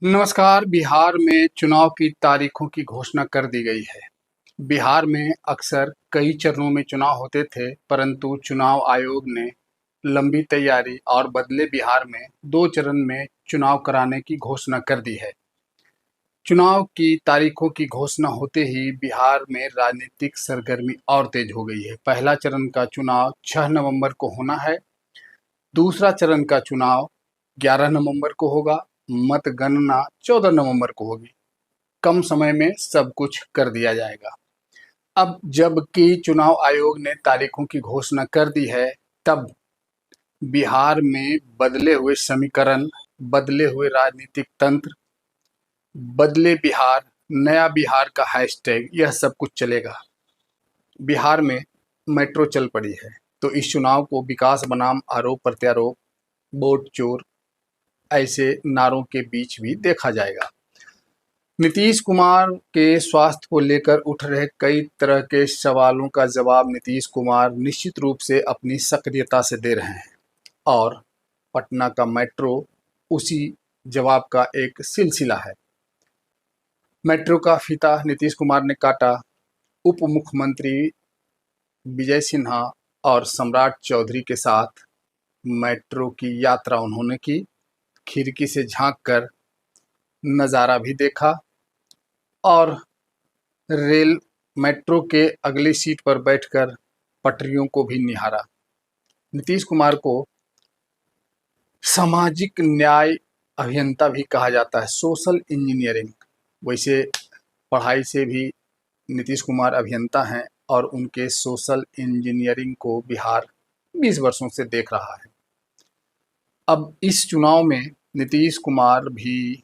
नमस्कार। बिहार में चुनाव की तारीखों की घोषणा कर दी गई है। बिहार में अक्सर कई चरणों में चुनाव होते थे, परंतु चुनाव आयोग ने लंबी तैयारी और बदले बिहार में 2 चरण में चुनाव कराने की घोषणा कर दी है। चुनाव की तारीखों की घोषणा होते ही बिहार में राजनीतिक सरगर्मी और तेज हो गई है। पहला चरण का चुनाव 6 नवंबर को होना है। दूसरा चरण का चुनाव 11 नवंबर को होगा। मतगणना 14 नवंबर को होगी। कम समय में सब कुछ कर दिया जाएगा। अब जबकि चुनाव आयोग ने तारीखों की घोषणा कर दी है, तब बिहार में बदले हुए समीकरण, बदले हुए राजनीतिक तंत्र, बदले बिहार, नया बिहार का हैशटैग, यह सब कुछ चलेगा। बिहार में मेट्रो चल पड़ी है, तो इस चुनाव को विकास बनाम आरोप प्रत्यारोप, वोट चोर, ऐसे नारों के बीच भी देखा जाएगा। नीतीश कुमार के स्वास्थ्य को लेकर उठ रहे कई तरह के सवालों का जवाब नीतीश कुमार निश्चित रूप से अपनी सक्रियता से दे रहे हैं, और पटना का मेट्रो उसी जवाब का एक सिलसिला है। मेट्रो का फीता नीतीश कुमार ने काटा। उप मुख्यमंत्री विजय सिन्हा और सम्राट चौधरी के साथ मेट्रो की यात्रा उन्होंने की। खिड़की से झांक कर नज़ारा भी देखा और रेल मेट्रो के अगली सीट पर बैठकर पटरियों को भी निहारा। नीतीश कुमार को सामाजिक न्याय अभियंता भी कहा जाता है, सोशल इंजीनियरिंग। वैसे पढ़ाई से भी नीतीश कुमार अभियंता हैं, और उनके सोशल इंजीनियरिंग को बिहार 20 वर्षों से देख रहा है। अब इस चुनाव में नीतीश कुमार भी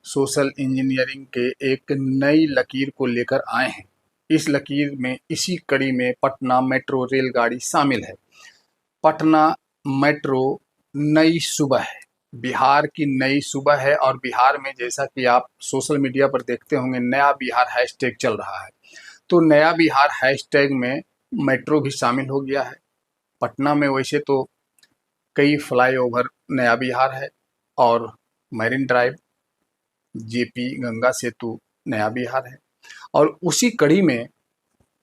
सोशल इंजीनियरिंग के एक नई लकीर को लेकर आए हैं। इस लकीर में, इसी कड़ी में पटना मेट्रो रेलगाड़ी शामिल है। पटना मेट्रो नई सुबह है, बिहार की नई सुबह है। और बिहार में, जैसा कि आप सोशल मीडिया पर देखते होंगे, नया बिहार हैशटैग चल रहा है। तो नया बिहार हैशटैग में मेट्रो भी शामिल हो गया है। पटना में वैसे तो कई फ्लाईओवर नया बिहार है, और मैरिन ड्राइव, जेपी गंगा सेतु नया बिहार है। और उसी कड़ी में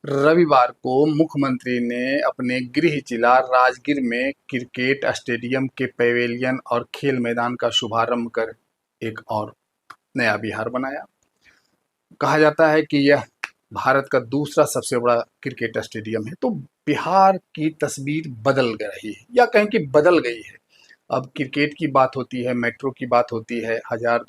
रविवार को मुख्यमंत्री ने अपने गृह जिला राजगीर में क्रिकेट स्टेडियम के पैवेलियन और खेल मैदान का शुभारंभ कर एक और नया बिहार बनाया। कहा जाता है कि यह भारत का दूसरा सबसे बड़ा क्रिकेट स्टेडियम है। तो बिहार की तस्वीर बदल रही है, या कहें कि बदल गई है। अब क्रिकेट की बात होती है, मेट्रो की बात होती है, 1000